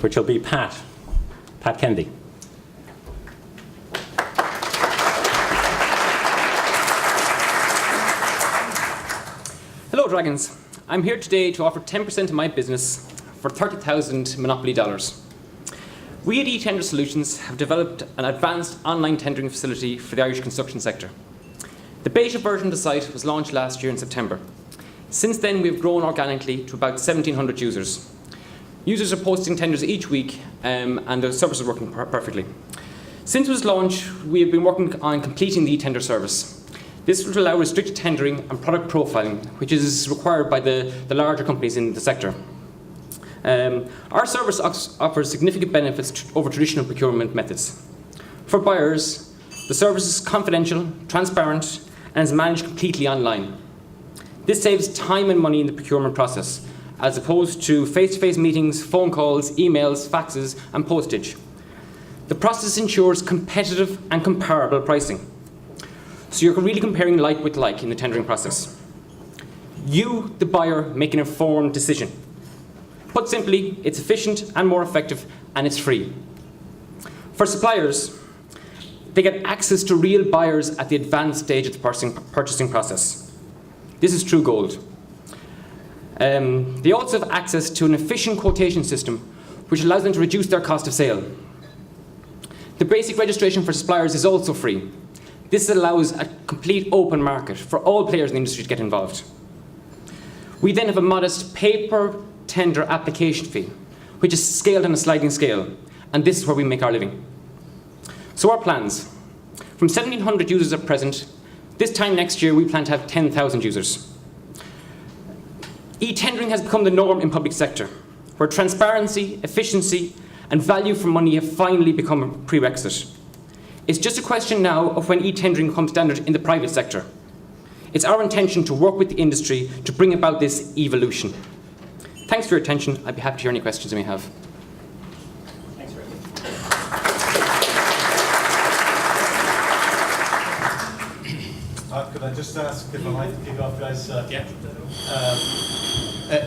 which will be Pat Kennedy. Hello, Dragons. I'm here today to offer 10% of my business for 30,000 Monopoly dollars. We at eTender Solutions have developed an advanced online tendering facility for the Irish construction sector. The beta version of the site was launched last year in September. Since then, we've grown organically to about 1,700 users. Users are posting tenders each week, and the service is working perfectly. Since its launch, we have been working on completing the eTender service. This will allow restricted tendering and product profiling, which is required by the larger companies in the sector. Our service offers significant benefits over traditional procurement methods. For buyers, the service is confidential, transparent, and is managed completely online. This saves time and money in the procurement process, as opposed to face-to-face meetings, phone calls, emails, faxes, and postage. The process ensures competitive and comparable pricing. So you're really comparing like with like in the tendering process. You, the buyer, make an informed decision. Put simply, it's efficient and more effective, and it's free. For suppliers, they get access to real buyers at the advanced stage of the purchasing process. This is true gold. They also have access to an efficient quotation system, which allows them to reduce their cost of sale. The basic registration for suppliers is also free. This allows a complete open market for all players in the industry to get involved. We then have a modest pay-per-tender application fee, which is scaled on a sliding scale, and this is where we make our living. So our plans. From 1,700 users at present, this time next year we plan to have 10,000 users. E-tendering has become the norm in public sector, where transparency, efficiency, and value for money have finally become a prerequisite. It's just a question now of when e-tendering becomes standard in the private sector. It's our intention to work with the industry to bring about this evolution. Thanks for your attention. I'd be happy to hear any questions you may have. Thanks, Rick. Could I just ask if I might kick off, guys? Yeah.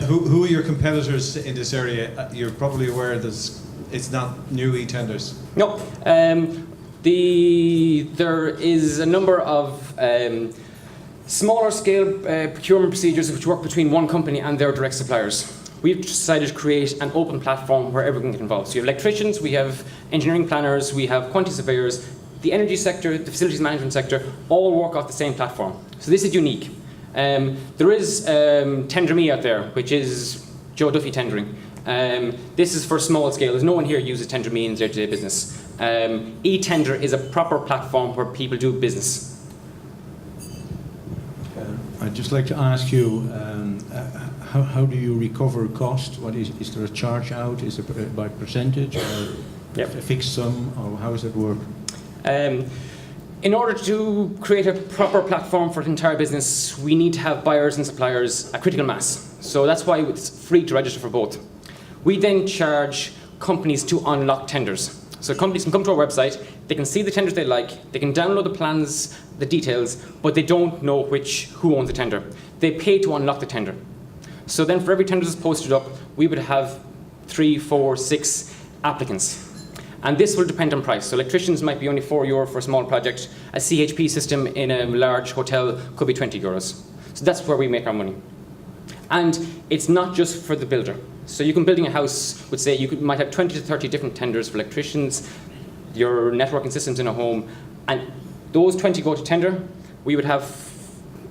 Who are your competitors in this area? You're probably aware it's not new e-tenders. No. There is a number of smaller scale procurement procedures which work between one company and their direct suppliers. We've decided to create an open platform where everyone can get involved. So you have electricians, we have engineering planners, we have quantity surveyors, the energy sector, the facilities management sector, all work off the same platform. So this is unique. There is TenderMe out there, which is Joe Duffy tendering. This is for small scale. There's no one here who uses TenderMe in their day-to-day business. eTender is a proper platform where people do business. I'd just like to ask you, how do you recover cost? What is there a charge out? Is it by percentage or a fixed sum, or how does it work? In order to create a proper platform for the entire business, we need to have buyers and suppliers a critical mass. So that's why it's free to register for both. We then charge companies to unlock tenders. So companies can come to our website, they can see the tenders they like, they can download the plans, the details, but they don't know who owns the tender. They pay to unlock the tender. So then for every tender that's posted up, we would have 3, 4, 6 applicants. And this will depend on price. So electricians might be only €4 for a small project. A CHP system in a large hotel could be €20. So that's where we make our money. And it's not just for the builder. So you can building a house would say might have 20 to 30 different tenders for electricians, your networking systems in a home, and those 20 go to tender. We would have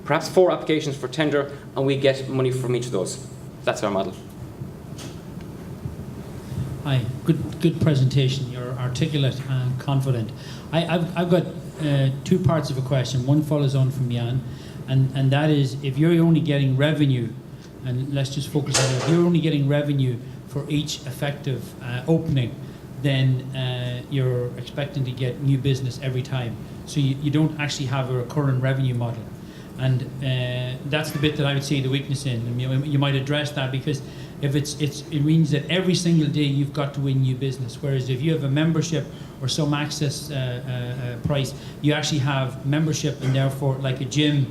perhaps 4 applications for tender, and we get money from each of those. That's our model. Hi, good presentation. You're articulate and confident. I've got 2 parts of a question. One follows on from Jan, and that is, if you're only getting revenue, and let's just focus on that, if you're only getting revenue for each effective opening, then you're expecting to get new business every time. So you don't actually have a recurring revenue model. And that's the bit that I would see the weakness in. And you might address that, because if it means that every single day you've got to win new business. Whereas if you have a membership or some access price, you actually have membership, and therefore, like a gym,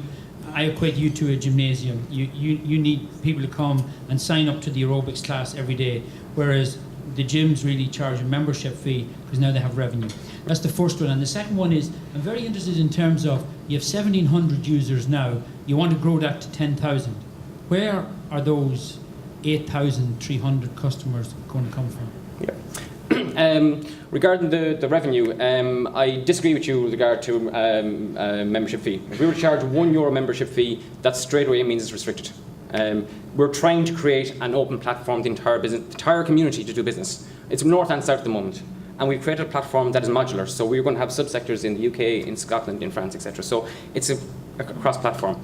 I equate you to a gymnasium. You need people to come and sign up to the aerobics class every day. Whereas the gyms really charge a membership fee because now they have revenue. That's the first one. And the second one is, I'm very interested in terms of, you have 1,700 users now, you want to grow that to 10,000. Where are those 8,300 customers going to come from? Regarding the revenue, I disagree with you with regard to membership fee. If we were to charge €1 membership fee, that straight away means it's restricted. We're trying to create an open platform, the entire community to do business. It's north and south at the moment. And we've created a platform that is modular. So we're going to have subsectors in the UK, in Scotland, in France, etc. So it's a cross-platform.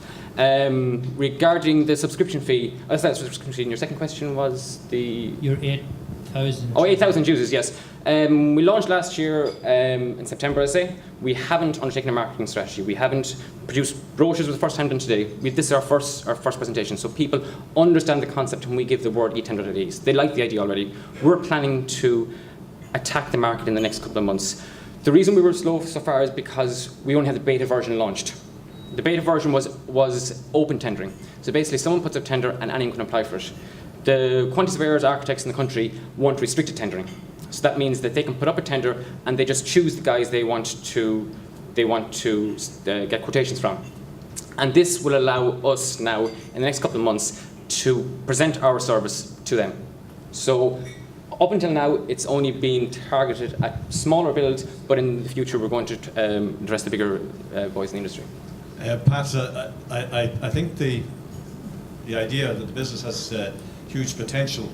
Regarding the subscription fee, your second question was the... Your 8,000. Oh, 8,000 users, yes. We launched last year in September, I say. We haven't undertaken a marketing strategy. We haven't produced brochures for the first time done today. This is our first presentation, so people understand the concept when we give the word e-tender at ease. They like the idea already. We're planning to attack the market in the next couple of months. The reason we were slow so far is because we only had the beta version launched. The beta version was open tendering. So basically someone puts up tender and anyone can apply for it. The quantity surveyors, architects in the country want restricted tendering. So that means that they can put up a tender and they just choose the guys they want to get quotations from. And this will allow us now, in the next couple of months, to present our service to them. So up until now, it's only been targeted at smaller builds, but in the future, we're going to address the bigger boys in the industry. Pat, I think the idea that the business has huge potential,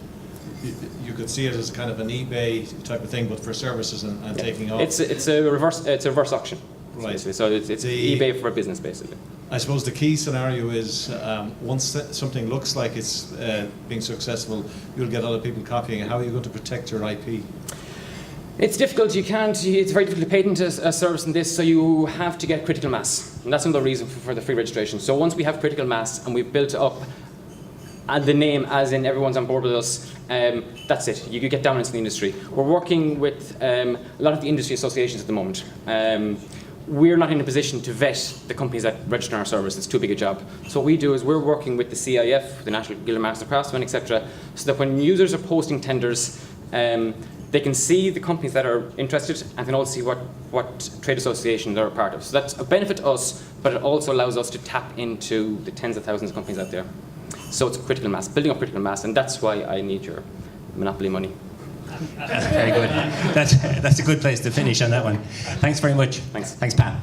you could see it as kind of an eBay type of thing, but for services and taking off. It's a reverse auction. Right. So it's eBay for a business, basically. I suppose the key scenario is once something looks like it's being successful, you'll get other people copying. How are you going to protect your IP? It's difficult. It's very difficult to patent a service in this, so you have to get critical mass. And that's another reason for the free registration. So once we have critical mass and we've built up the name, as in everyone's on board with us, that's it. You get dominance in the industry. We're working with a lot of the industry associations at the moment. We're not in a position to vet the companies that register our service. It's too big a job. So what we do is we're working with the CIF, the National Guild of Masters and Craftsmen, etc., so that when users are posting tenders, they can see the companies that are interested and can also see what trade association they're a part of. So that's a benefit to us, but it also allows us to tap into the tens of thousands of companies out there. So it's critical mass, building up critical mass, and that's why I need your monopoly money. Very good. That's a good place to finish on that one. Thanks very much. Thanks. Thanks, Pat.